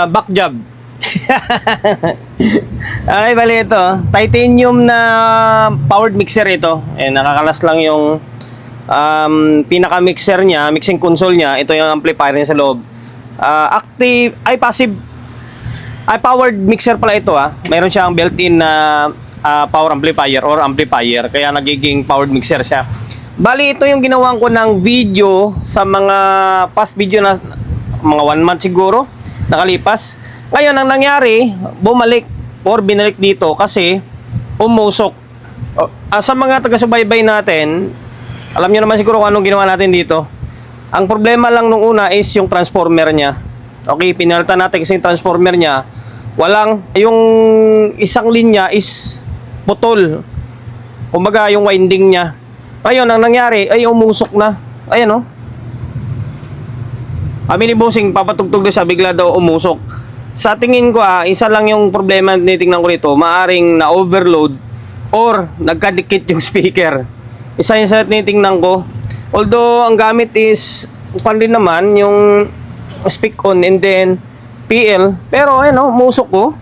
Back job. Okay, bali ito. Titanium na powered mixer ito. Nakakalas lang yung pinaka-mixer niya, mixing console niya. Ito yung amplifier niya sa loob. Powered mixer pala ito. Mayroon siyang built-in na power amplifier or amplifier. Kaya nagiging powered mixer siya. Bali, ito yung ginawan ko ng video sa mga past video na mga 1 month siguro nakalipas. Ngayon, ang nangyari, bumalik or binalik dito kasi umusok. Sa mga taga-subaybay natin, alam nyo naman siguro kung anong ginawa natin dito. Ang problema lang nung una is yung transformer niya. Okay, pinalitan natin kasi yung transformer niya. Yung isang linya is putol. Kumbaga, yung winding niya. Ngayon, ang nangyari ay umusok na. Ayan o. Kami ni Bossing, papatugtog doon siya, bigla daw umusok. Sa tingin ko isa lang yung problema tinitingnan ko dito, maaring na-overload or nagkadikit yung speaker. Isa yung sa tinitingnan ko. Although ang gamit is pan din naman yung speak on and then PL, pero umusok ko.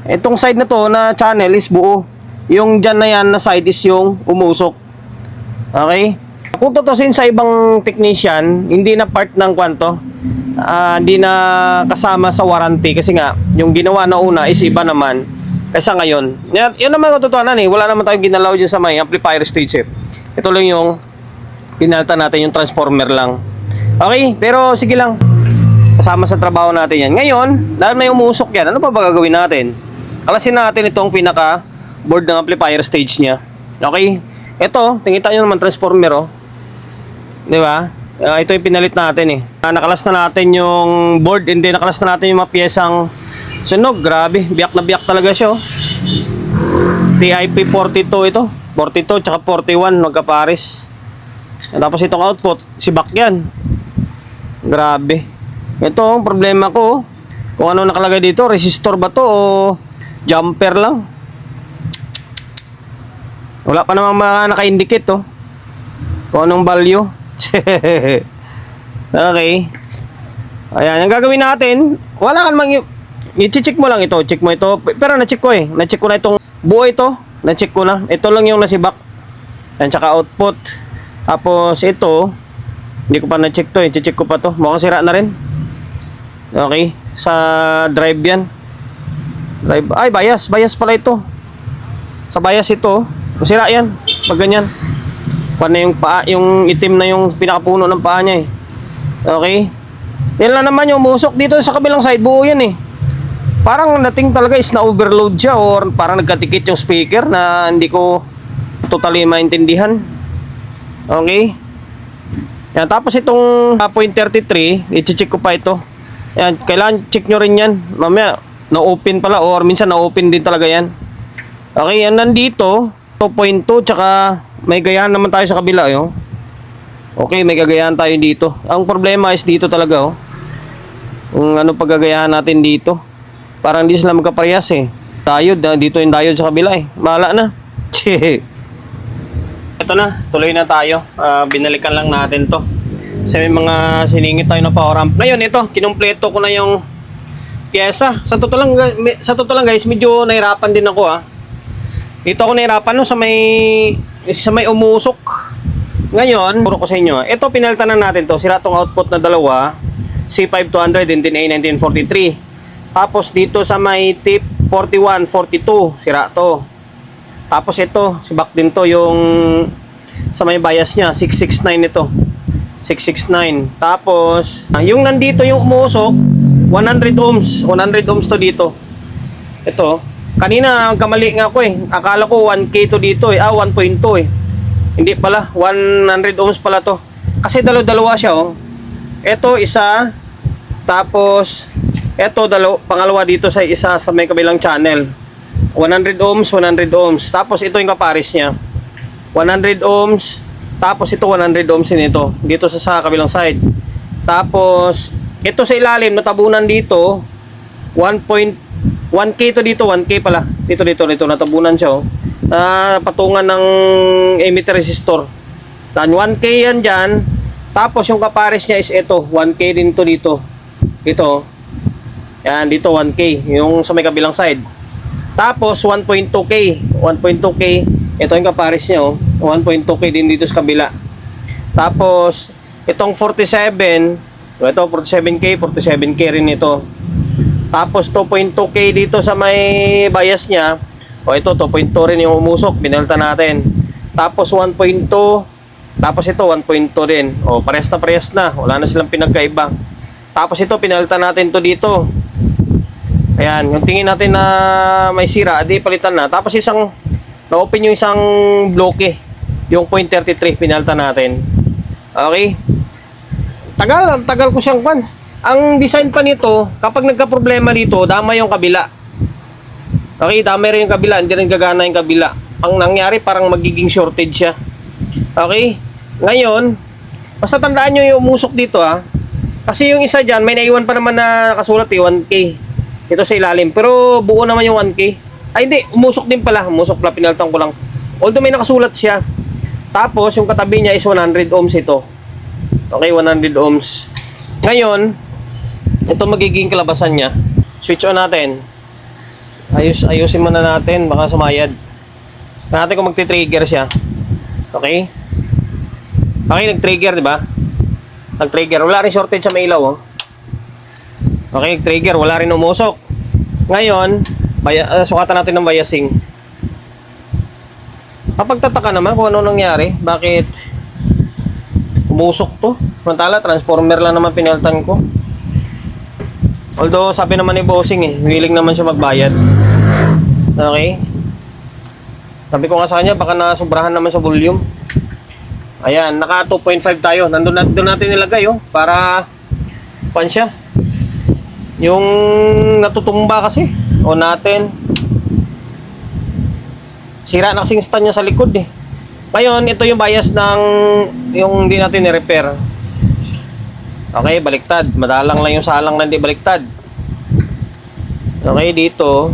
Itong side na to na channel is buo. Yung dyan na yan na side is yung umusok. Okay? Kung tutusin sa ibang technician, hindi na part ng kwanto. Hindi na kasama sa warranty kasi nga yung ginawa na una is iba naman kaysa ngayon. Yan naman katotohanan wala naman tayong ginalaw dyan sa may amplifier stage Ito lang yung pinalitan natin, yung transformer lang. Okay, pero sige lang, kasama sa trabaho natin yan. Ngayon, dahil may umusok yan, ano pa ba gagawin natin? Kalasin natin itong pinaka board ng amplifier stage nya. Okay, ito, tingita nyo naman transformer di ba? Ito yung pinalit natin nakalas na natin yung board and then nakalas na natin yung mga piyesang sunog. Grabe, biyak na biyak talaga siya TIP 42 ito, 42 tsaka 41 magkapares. Tapos itong output, si back yan. Grabe. Ito ang problema ko kung ano nakalagay dito, resistor ba to o jumper lang. Wala pa namang mga naka-indicate kung anong value. Okay. Ayan, ang gagawin natin, wala ka namang i-check mo lang ito, check mo ito. Pero na-check ko na-check ko na itong buo ito, na-check ko na. Ito lang yung nasibak. Yan, tsaka output. Tapos ito, hindi ko pa na-check to i-check ko pa to. Mukhang sira na rin. Okay, sa drive yan. Drive, bias pala ito. Sa bias ito, sira yan. Pag ganyan. Paano yung paa, yung itim na yung pinakapuno ng paa niya Okay. Yan lang naman yung umusok dito sa kabilang side, buo yan Parang nating talaga is na overload siya or parang nagkatikit yung speaker na hindi ko totally maintindihan. Okay. Yan, tapos itong point 33, i-check ko pa ito. Yan, kailangan check nyo rin yan. Mamaya, na-open pala or minsan na-open din talaga yan. Okay, yan nandito 2.2 tsaka may gayahan naman tayo sa kabila Okay, may gagayahan tayo dito. Ang problema is dito talaga kung ano paggagayahan natin dito. Parang hindi sila magkaparehas Diode, dito yung diode sa kabila Mahala na. Ito na, tuloy na tayo. Binalikan lang natin to. Kasi may mga siningit tayo na power amp. Ngayon ito, kinumpleto ko na yung pyesa. Sa totoo lang guys, medyo nahirapan din ako Dito ako nahirapan sa may umusok. Ngayon, puro ko sa inyo. Ito pinalitan na natin to. Sira tong output na dalawa. C5200 and then A1943. Tapos dito sa may tip 41, 42. Sira to. Tapos ito, si back din to yung sa may bias niya. 669 ito. 669. Tapos, yung nandito yung umusok, 100 ohms. 100 ohms to dito. Ito. Kanina, kamali nga ako Akala ko 1K to dito 1.2 Hindi pala, 100 ohms pala to. Kasi dalawa siya Ito, isa. Tapos, ito, pangalawa dito sa isa sa may kabilang channel. 100 ohms, 100 ohms. Tapos, ito yung kapares niya. 100 ohms. Tapos, ito 100 ohms din ito. Dito sa kabilang side. Tapos, ito sa ilalim, natabunan dito. 1K to dito, 1K pala. Dito, natabunan siya patungan ng emitter resistor. Dan 1K yan dyan. Tapos yung kapares niya is ito, 1K din to dito. Dito. Yan, dito 1K, yung sa may kabilang side. Tapos 1.2K, 1.2K, ito yung kapares niya, oh. 1.2K din dito sa kabila. Tapos itong 47, ito 47K, 47K rin ito. Tapos 2.2K dito sa may bias niya. O ito 2.2 rin yung umusok, binalta natin. Tapos 1.2, tapos ito 1.2 din. O parehas na, wala na silang pinagkaiba. Tapos ito pinalta natin to dito. Ayan, yung tingin natin na may sira, di palitan na. Tapos isang na-open yung isang bloke, yung 0.33 pinalta natin. Okay? Tagal ko siyang pan. Ang design pa nito, kapag nagka-problema dito, dama yung kabila. Okay, dama rin yung kabila, hindi rin gagana yung kabila. Ang nangyari, parang magiging shortage siya. Okay? Ngayon, basta tandaan nyo yung umusok dito ha. Kasi yung isa dyan, may naiwan pa naman na nakasulat 1K. Ito sa ilalim. Pero buo naman yung 1K. Ay hindi, umusok din pala. Umusok pala, pinaltang ko lang. Although may nakasulat siya. Tapos, yung katabi niya is 100 ohms ito. Okay, 100 ohms. Ngayon, ito magiging kalabasan niya. Switch on natin. Ayusin muna natin, baka sumayad. Natin kung magti-trigger siya. Okay? Okay, nag-trigger, di ba? Nag-trigger. Wala rin shortage sa may ilaw, oh. Okay, nag-trigger. Wala rin umusok. Ngayon, sukatan natin ng biasing. Kapagtataka naman kung ano nangyari. Bakit umusok to? Mantala, transformer lang naman pinaltan ko. Although, sabi naman ni bossing willing naman siya magbayad. Okay? Sabi ko nga sa kanya, baka nasubrahan naman sa volume. Ayan, naka 2.5 tayo. Nandun natin nilagay, oh. Para, pan siya. Yung natutumba kasi. O natin. Sira na kasing stand niya sa likod, eh. Ngayon, ito yung bias ng yung hindi natin ni-repair. Okay, baliktad. Madalang lang yung salang na hindi baliktad. Okay, dito.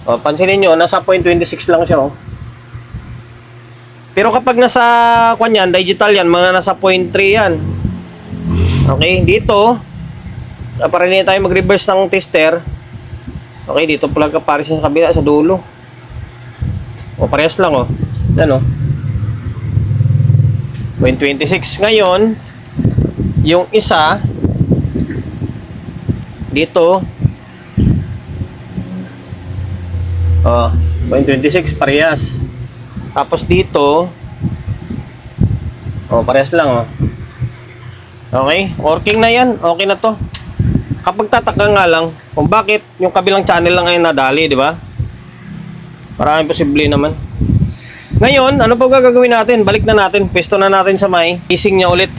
O, pansinin nyo, nasa 0.26 lang siya, oh. Pero kapag nasa, kwan yan, digital yan, mga nasa 0.3 yan. Okay, dito, para hindi tayo mag-reverse ng tester. Okay, dito pala kapares sa kabila, sa dulo. O, parehas lang, oh. Yan, oh. 0.26. Ngayon, yung isa, dito, oh, 0.26, parehas. Tapos dito, oh, parehas lang, oh. Okay, working na yan. Okay na to. Kapag tataka nga lang, kung bakit yung kabilang channel lang ay nadali, di ba? Maraming posible naman. Ngayon, ano pa gagawin natin? Balik na natin. Pesto na natin sa may casing niya ulit.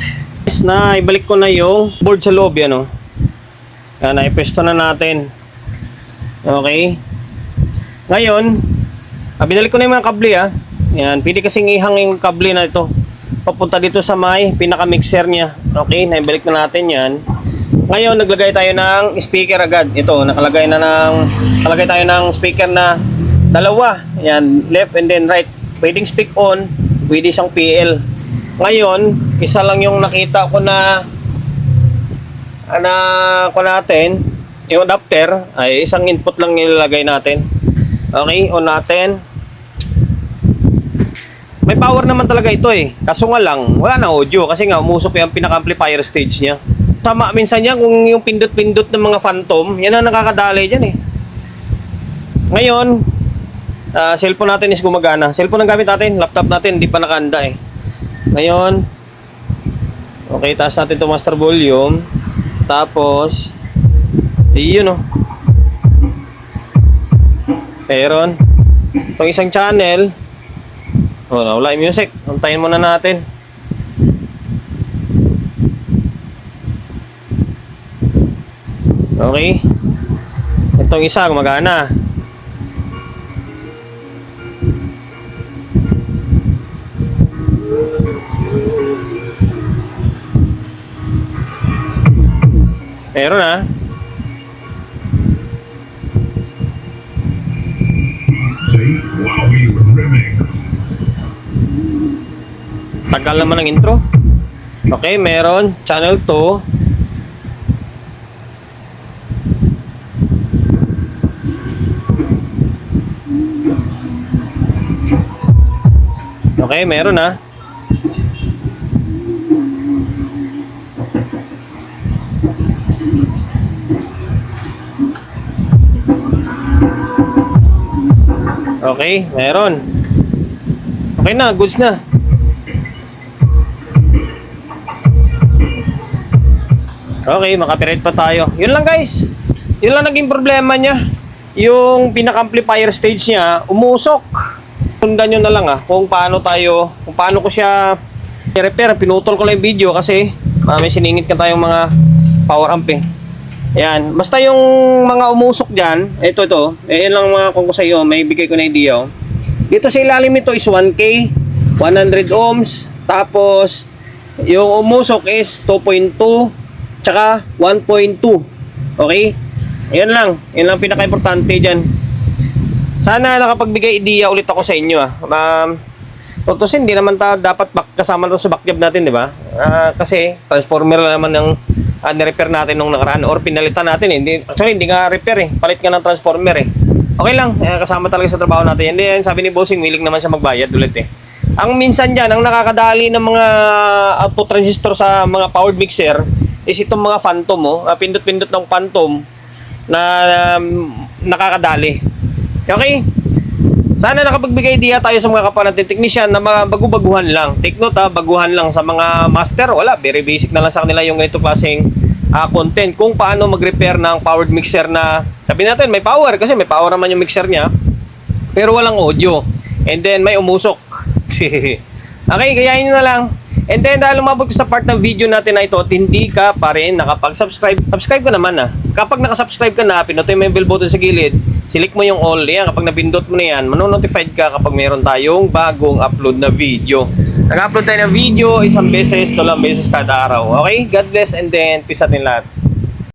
Na ibalik ko na yung board sa loob, yan, oh. Yan, ipesto na natin. Okay. Ngayon, binalik ko na yung mga kable, ah. Yan, pwede kasing ihang yung kable na ito papunta dito sa may pinaka-mixer niya. Okay, naibalik na natin yan. Ngayon, naglagay tayo ng speaker agad. Ito, nakalagay tayo ng speaker na dalawa. Yan, left and then right. Pwedeng speak on, pwede siyang PL. Ngayon, isa lang yung nakita ko na natin, yung adapter, ay isang input lang nilalagay natin. Okay, on natin. May power naman talaga ito, eh. Kaso nga lang, wala na audio kasi nga umusok yung pinaka-amplifier stage niya. Sama minsan niya kung yung pindot-pindot ng mga phantom, yan ang nakakadali dyan, eh. Ngayon, cellphone natin is gumagana. Cellphone ang gamit natin, laptop natin, hindi pa nakahanda, eh. Ngayon, okay, taas natin ito master volume. Tapos, yun, oh. Meron. Itong isang channel, oh, wala yung music. Antayin muna natin. Okay. Itong isa, gumagana. Meron, ah. tagal naman ng intro. Okay, meron. Channel 2. Okay, meron na. Okay, meron. Okay na, goods na. Okay, makapirate pa tayo. Yun lang guys. Yun lang naging problema niya. Yung pinaka-amplifier stage niya, umusok. Sundan nyo na lang kung paano ko siya i-repair. Pinutol ko lang yung video kasi may siningit ka tayong mga power amp eh. Ayan, basta yung mga umusok dyan, ito, yan lang mga kung ko sa iyo, may bigay ko na idea. Dito sa ilalim nito is 1K, 100 ohms, tapos yung umusok is 2.2, tsaka 1.2. Okay? Yan lang pinaka-importante dyan. Sana nakapagbigay idea ulit ako sa inyo Tutusin, hindi naman dapat kasama to sa backjob natin, di ba? Kasi transformer lang naman ng nirepair natin nung nakaraan or pinalitan natin eh. Hindi nga repair eh. Palit nga ng transformer eh. Okay lang, kasama talaga sa trabaho natin. And then, sabi ni Bossing, willing naman siya magbayad ulit eh. Ang minsan dyan, ang nakakadali ng mga output transistor sa mga powered mixer is itong mga phantom pindot-pindot ng phantom na nakakadali. Okay? Sana nakapagbigay idea tayo sa mga kapwa natin technician na mga bagu-baguhan lang. Take note baguhan lang sa mga master. Wala, very basic na lang sa kanila yung ganito klaseng content. Kung paano mag-repair ng powered mixer na, sabi natin may power kasi may power naman yung mixer niya. Pero walang audio. And then may umusok. Okay, gayahin nyo na lang. And then dahil lumabot ka sa part ng video natin na ito at hindi ka pa rin nakapag-subscribe, subscribe ka naman Kapag nakasubscribe ka na, pinutin mo yung bell button sa gilid, select mo yung all. Yan, kapag nabindot mo na yan, manonotified ka kapag mayroon tayong bagong upload na video. Nag-upload tayo ng video isang beses, 2 beses kada araw. Okay? God bless and then peace out in lahat.